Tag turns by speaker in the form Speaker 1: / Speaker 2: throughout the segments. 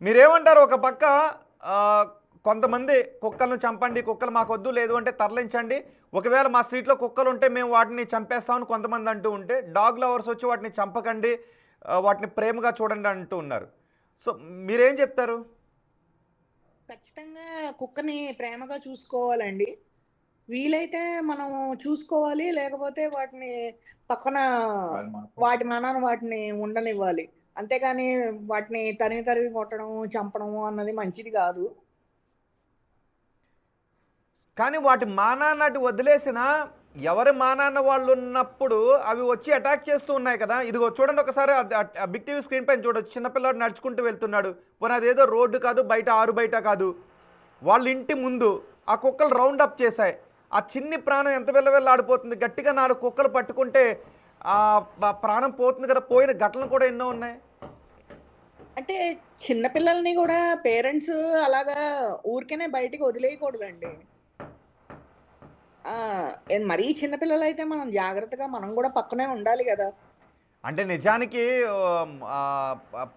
Speaker 1: మీరేమంటారు? ఒక పక్క కొంతమంది కుక్కలను చంపండి, కుక్కలు మాకొద్దు, లేదు అంటే తరలించండి. ఒకవేళ మా స్ట్రీట్‌లో కుక్కలుంటే మేము వాటిని చంపేస్తామని కొంతమంది అంటూ ఉంటే, డాగ్ లవర్స్ వచ్చి వాటిని చంపకండి, వాటిని ప్రేమగా చూడండి అంటూ ఉన్నారు. సో, మీరేం చెప్తారు?
Speaker 2: ఖచ్చితంగా కుక్కని ప్రేమగా చూసుకోవాలండి. వీలైతే మనం చూసుకోవాలి. లేకపోతే వాటిని పక్కన వాటి మనాన వాటిని ఉండనివ్వాలి. అంతేగాని వాటిని తరిమి తరిమి కొట్టడము, చంపడము అన్నది మంచిది గాదు.
Speaker 1: కానీ వాటి మానాన అటు వదిలేసినా, ఎవరి మానాన వాళ్ళున్నప్పుడు అవి వచ్చి అటాక్ చేస్తూ ఉన్నాయి కదా! ఇదిగో చూడండి ఒకసారి బిగ్ టీవీ స్క్రీన్ పైన చూడొచ్చు. చిన్న పిల్లాడు నడుచుకుంటూ వెళ్తున్నాడు. పోనీ అదేదో రోడ్డు కాదు, బయట ఆరు బయట కాదు. వాళ్ళ ఇంటి ముందు ఆ కుక్కలు రౌండ్ అప్ చేశాయి. ఆ చిన్ని ప్రాణం ఎంత విలవిల్లాడిపోతుంది. గట్టిగా 4 కుక్కలు పట్టుకుంటే ప్రాణం పోతుంది కదా! పోయిన ఘటనలు కూడా ఎన్నో ఉన్నాయి.
Speaker 2: అంటే చిన్న పిల్లల్ని గూడా పేరెంట్స్ అలాగా ఊరికేనే బయటికి వదిలేయకూడదండి. ఆ! మరీ చిన్న పిల్లలైతే మనం జాగ్రత్తగా మనం గూడా పక్కనే ఉండాలి గదా!
Speaker 1: అంటే నిజానికి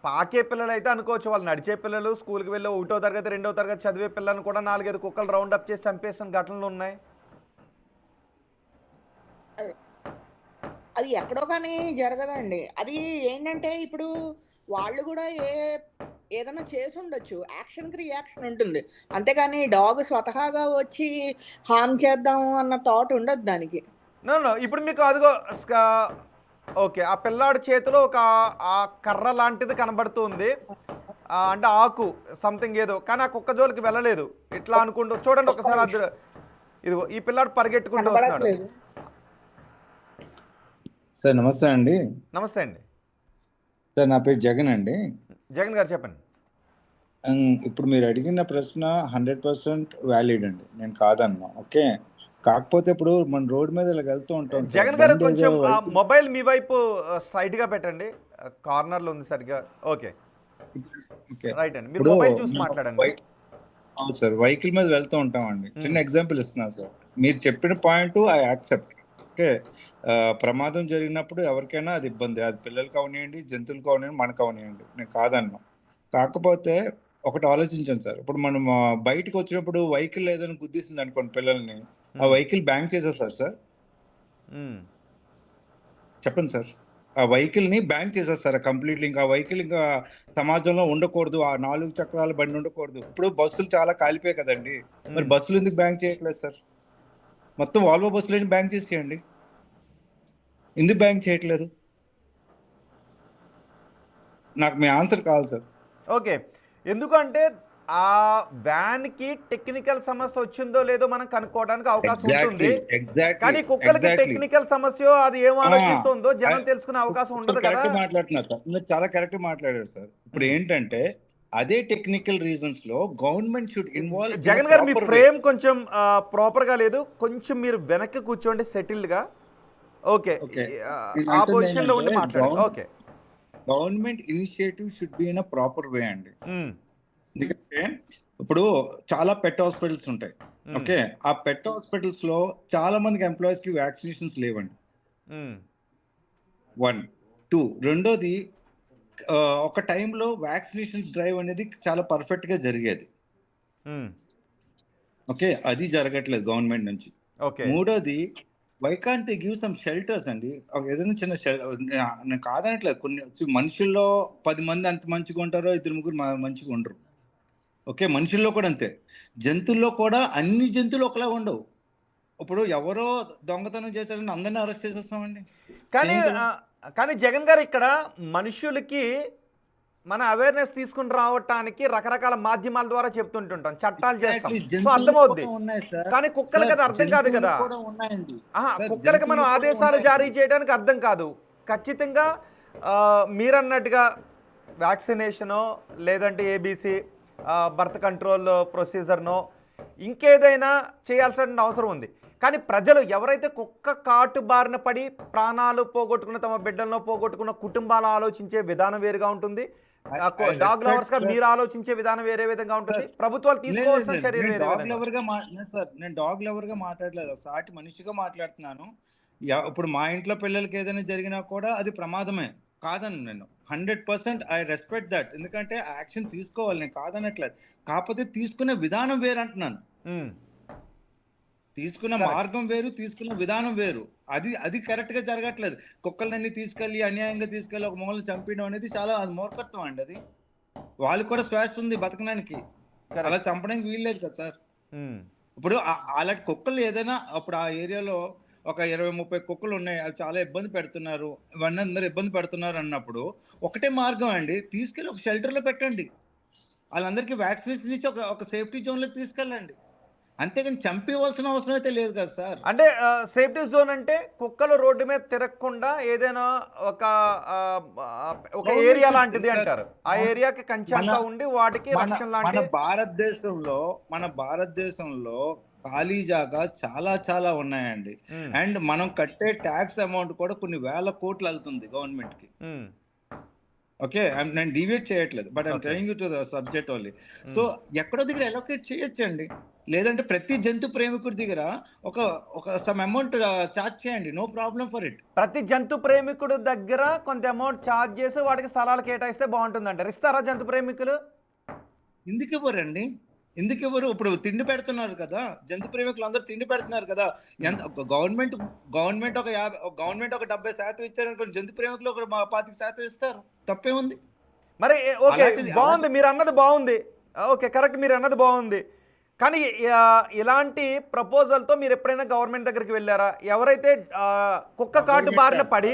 Speaker 1: పాకే పిల్లలైతే అనుకోవచ్చు. వాళ్ళు నడిచే పిల్లలు, స్కూలుకి వెళ్ళే ఒకటో తరగతి, రెండో తరగతి చదివే పిల్లలను కూడా 4, 5 కుక్కలు రౌండ్ అప్ చేసి చంపేసిన ఘటనలున్నాయి.
Speaker 2: అది అది ఎక్కడో గాని జరగదండి. అది ఏంటంటే ఇప్పుడు వాళ్ళు గూడా ఏదన్నా చేసుండొచ్చు. యాక్షన్‌కి రియాక్షన్ ఉంటుంది. అంతేగాని డాగ్ స్వతహాగా వచ్చి హార్మ్ చేద్దాం అన్న థాట్ ఉండదు దానికి.
Speaker 1: నో. నో. ఇప్పుడు మీకు అదిగో స్కా ఓకే. ఆ పిల్లాడి చేతిలో ఒక కర్ర లాంటిది కనబడుతుంది. అంటే ఆకు సంథింగ్ ఏదో. కానీ ఆ కుక్క జోలికి వెళ్ళలేదు. ఇట్లా అనుకుంటూ చూడండి
Speaker 2: ఒక్క
Speaker 1: ఒకసారి
Speaker 2: నిమిషం
Speaker 1: ఇదిగో ఈ పిల్లాడు పరిగెట్టుకుంటూ వస్తున్నాడు.
Speaker 2: కనబడట్లేదు.
Speaker 3: సార్ నమస్తే అండి.
Speaker 1: నమస్తే అండి.
Speaker 3: సార్ నా పేరు జగన్ అండి.
Speaker 1: జగన్ గారు చెప్పండి.
Speaker 3: ఇప్పుడు మీరు అడిగిన ప్రశ్న 100% వ్యాలిడ్ అండి. నేను కాదనను. ఓకే. కాకపోతే ఇప్పుడు మన రోడ్ మీద ఇలా వెళ్తూ ఉంటాం సార్.
Speaker 1: జగన్ గారు
Speaker 3: బండి ఏదో
Speaker 1: కొంచెం మొబైల్ మీ వైపు స్ట్రెయిట్‌గా పెట్టండి. కార్నర్‌లో ఉంది సరిగ్గా. ఓకే.
Speaker 3: ఓకే.
Speaker 1: రైట్ అండి. మీరు
Speaker 3: ఇప్పుడు
Speaker 1: మొబైల్ చూసి
Speaker 3: మనం
Speaker 1: మాట్లాడండి.
Speaker 3: అవును సార్. వెహికల్ మీద వెళ్తూ ఉంటామండి. చిన్న ఎగ్జాంపుల్ ఇస్తున్నాను సార్. మీరు చెప్పిన పాయింట్ ఐ యాక్సెప్ట్. ఓకే. ప్రమాదం జరిగినప్పుడు ఎవరికైనా అది ఇబ్బంది. అది పిల్లలకి అవనియండి, జంతువులకి అవనియండి, మనకు అవనియండి. నేను కాదనను. కాకపోతే ఒకటి ఆలోచించండి సార్. ఇప్పుడు మనం బయటికి వచ్చినప్పుడు వెహికల్ ఏదైనా గుద్దేసింది అనుకోండి పిల్లల్ని, ఆ వెహికల్ బ్యాంక్ చేసేస్తారు సార్? చెప్పండి సార్. ఆ వెహికల్‌ని బ్యాన్ చేసేస్తారా కంప్లీట్‌లీ? ఇంకా ఆ వెహికల్ ఇంకా సమాజంలో ఉండకూడదు. ఆ 4 చక్రాల బండి ఉండకూడదు. ఇప్పుడు బస్సులు చాలా కాలిపోయాయి కదండీ! మరి బస్సులు ఎందుకు బ్యాన్ చేయట్లేదు సార్? మొత్తం వాల్వో బస్సులన్నీ బ్యాన్ చేసేయండి. ఎందుకు బ్యాన్ చేయట్లేదు? నాకు మీ ఆన్సర్ కావాలి సార్.
Speaker 1: ఓకే. ఎందుకంటే ఆ వ్యాన్‌కి టెక్నికల్ సమస్య వచ్చిందో లేదో మనం కనుక్కోవడానికి అవకాశం ఉంటుంది. కానీ కుక్కలకి
Speaker 3: ఎగ్జాక్ట్‌లీ.
Speaker 1: టెక్నికల్ సమస్యో అది ఏం
Speaker 3: ఆ!
Speaker 1: ఆలోచిస్తుందో జనం
Speaker 3: ఆహ్,
Speaker 1: తెలుసుకునే అవకాశం ఉండదు కదా!
Speaker 3: కరెక్ట్‌గా మాట్లాడుతున్నారు సార్. మీరు చాలా కరెక్ట్‌గా మాట్లాడారు సార్. ఇప్పుడు ఏంటంటే అదే టెక్నికల్ రీజన్స్‌లో government should involve in a
Speaker 1: Jagan garu మీ
Speaker 3: ప్రాపర్ వే.
Speaker 1: ఫ్రేమ్ కొంచెం ప్రాపర్‌గా లేదు. కొంచెం మీరు వెనక్కి కూర్చోండి సెటిల్డ్‌గా. ఓకే.
Speaker 3: ఓకే.
Speaker 1: ఆ పొజిషన్‌లో ఉండి
Speaker 3: నేనంటుందేంటంటే
Speaker 1: మాట్లాడండి. Okay.
Speaker 3: Government initiative should be in a proper way అండి.
Speaker 1: హ్మ్.
Speaker 3: ఎందుకంటే ఇప్పుడు చాలా పెట్ హాస్పిటల్స్ ఉంటాయి.
Speaker 1: హ్మ్.
Speaker 3: ఓకే. ఆ పెట్ హాస్పిటల్స్‌లో చాలా మందికి ఎంప్లాయీస్‌కి వ్యాక్సినేషన్స్ లేవండి.
Speaker 1: హ్మ్.
Speaker 3: 1. 2 రెండోది ఒక టైంలో వ్యాక్సినేషన్స్ డ్రైవ్ అనేది చాలా పర్ఫెక్ట్‌గా జరిగేది.
Speaker 1: హ్మ్.
Speaker 3: ఓకే. అది జరగట్లేదు గవర్నమెంట్ నుంచి.
Speaker 1: ఓకే.
Speaker 3: మూడోది why can't they give some shelters అండి. ఏదైనా చిన్న నేను కాదనట్లేదు. మనుషుల్లో 10 మంది ఎంత మంచిగా ఉంటారో, ఇద్దరు ముగ్గురు మంచిగా ఉండరు. ఓకే. మనుషుల్లో కూడా అంతే. జంతువుల్లో కూడా అన్ని జంతువులు ఒకలాగా ఉండవు. ఇప్పుడు ఎవరో దొంగతనం చేశారని అందరిని అరెస్ట్ చేసేస్తామండి?
Speaker 1: కానీ
Speaker 3: చేయం కదా!
Speaker 1: కానీ జగన్ గారు ఇక్కడ మనుషులకి మన అవేర్‌నెస్ తీసుకొని రావటానికి రకరకాల మాధ్యమాల ద్వారా చెప్తుంటుంటాం. చట్టాలు చేస్తాం.
Speaker 3: ఎగ్జాక్ట్‌లీ.
Speaker 1: సో,
Speaker 3: జంతువులకు
Speaker 1: అర్థమవుద్ది.
Speaker 3: కూడా ఉన్నాయి సార్.
Speaker 1: కానీ కుక్కలకి
Speaker 3: సార్
Speaker 1: అది అర్థం కాదు కదా!
Speaker 3: జంతువులకు కూడా ఉన్నాయండి. సార్
Speaker 1: కుక్కలకి మనం
Speaker 3: జంతువులకు కూడా
Speaker 1: ఆదేశాలు జారీ
Speaker 3: ఉన్నాయండి.
Speaker 1: చేయడానికి అర్థం కాదు. ఖచ్చితంగా మీరన్నట్టుగా వ్యాక్సినేషనో, లేదంటే ఏబీసీ బర్త్ కంట్రోల్ ప్రొసీజర్‌నో, ఇంకేదైనా చేయాల్సిన అవసరం ఉంది. కానీ ప్రజలు ఎవరైతే కుక్క కాటు బారిన పడి ప్రాణాలు పోగొట్టుకున్న, తమ బిడ్డలను పోగొట్టుకున్న కుటుంబాలు ఆలోచించే విధానం వేరుగా ఉంటుంది.
Speaker 3: ఐ ఐ
Speaker 1: డాగ్
Speaker 3: రెస్పెక్ట్
Speaker 1: లవర్స్‌గా
Speaker 3: సార్.
Speaker 1: మీరు ఆలోచించే విధానం వేరే విధంగా ఉంటుంది.
Speaker 3: సార్
Speaker 1: ప్రభుత్వాలు
Speaker 3: లేదు లేదు
Speaker 1: తీసుకోవాల్సిన
Speaker 3: లేదు.
Speaker 1: చర్యలు
Speaker 3: నేను
Speaker 1: వేరే
Speaker 3: డాగ్
Speaker 1: విధంగా ఉంటాయి.
Speaker 3: లవర్‌గా లేదు సార్. నేను డాగ్ లవర్‌గా మాట్లాడలేదు. సాటి మనిషిగా మాట్లాడుతున్నాను. ఇప్పుడు మా ఇంట్లో పిల్లలకి ఏదైనా జరిగినా కూడా అది ప్రమాదమే. కాదని నేను 100% ఐ రెస్పెక్ట్ దట్. ఎందుకంటే యాక్షన్ తీసుకోవాలి, నేను కాదనట్లేదు. కాకపోతే తీసుకునే విధానం వేరు అంటున్నాను.
Speaker 1: ఉమ్,
Speaker 3: తీసుకున్న
Speaker 1: Correct.
Speaker 3: మార్గం వేరు, తీసుకున్న విధానం వేరు. అది కరెక్ట్గా జరగట్లేదు. కుక్కలన్నీ తీసుకెళ్ళి అన్యాయంగా తీసుకెళ్ళి ఒక మూలను చంపేయడం అనేది చాలా అది మూర్ఖత్వం అండి. అది వాళ్ళు కూడా శ్వాస ఉంది బతకడానికి, అలా
Speaker 1: Correct.
Speaker 3: చంపడానికి వీల్లేదు కదా సార్.
Speaker 1: ఉమ్,
Speaker 3: ఇప్పుడు అలాంటి కుక్కలు ఏదైనా అప్పుడు ఆ ఏరియాలో ఒక 20-30 కుక్కలు ఉన్నాయి, అవి చాలా ఇబ్బంది పెడుతున్నారు, ఇవన్నీ అందరూ ఇబ్బంది పెడుతున్నారు అన్నప్పుడు ఒకటే మార్గం అండి, తీసుకెళ్ళి ఒక షెల్టర్లో పెట్టండి. వాళ్ళందరికీ వ్యాక్సినేషన్ ఇచ్చి ఒక సేఫ్టీ జోన్లోకి తీసుకెళ్ళండి. అంతేగాని చంపేవలసిన అవసరం అయితే లేదు కదా సార్.
Speaker 1: అంటే సేఫ్టీ జోన్ అంటే కుక్కలు రోడ్డు మీద తిరగకుండా ఏదైనా ఒక ఆ, ఆ, ఒక
Speaker 3: Government
Speaker 1: ఏరియా లాంటిది
Speaker 3: సార్,
Speaker 1: అంటారు. ఆ ఏరియాకి కంచెంతా ఉండి వాటికి
Speaker 3: మన
Speaker 1: రక్షణ
Speaker 3: మన
Speaker 1: లాంటి.
Speaker 3: భారతదేశంలో ఖాళీ జాగా చాలా చాలా ఉన్నాయండి.
Speaker 1: ఉమ్,
Speaker 3: అండ్ మనం కట్టే ట్యాక్స్ అమౌంట్ కూడా కొన్ని వేల కోట్లు వెళ్తుంది గవర్నమెంట్ కి.
Speaker 1: ఉమ్,
Speaker 3: ఓకే, నేను డివేట్ చేయట్లేదు, but I'm
Speaker 1: Okay.
Speaker 3: Telling you to the subject only. So ఎక్కడో దగ్గర అలొకేట్ చేయొచ్చండి, లేదంటే ప్రతి జంతు ప్రేమికుడి దగ్గర ఒక ఒక సమ్ అమౌంట్ చార్జ్ చేయండి, నో ప్రాబ్లం ఫర్ ఇట్.
Speaker 1: ప్రతి జంతు ప్రేమికుడు దగ్గర కొంత అమౌంట్ ఛార్జ్ చేసి వాటికి స్థలాలు కేటాయిస్తే బాగుంటుంది అంటారు. ఇస్తారా జంతు ప్రేమికులు?
Speaker 3: ఎందుకు ఇవ్వరండి? ఎందుకు ఇవ్వరు? ఇప్పుడు తిండి పెడుతున్నారు కదా, జంతు ప్రేమికులు అందరూ తిండి పెడుతున్నారు కదా. ఎంత గవర్నమెంట్ ఒక 70% ఇచ్చారనుకోండి, జంతు ప్రేమికులు ఒక 25% ఇస్తారు, తప్పే ఉంది.
Speaker 1: మరి ఓకే,
Speaker 3: అలాంటిది-
Speaker 1: బాగుంది, మీరు అన్నది బాగుంది. ఓకే, కరెక్ట్, మీరు అన్నది బాగుంది. కానీ ఇలాంటి ప్రపోజల్తో మీరు ఎప్పుడైనా గవర్నమెంట్ దగ్గరికి వెళ్ళారా? ఎవరైతే కుక్క కాటు బారిన పడి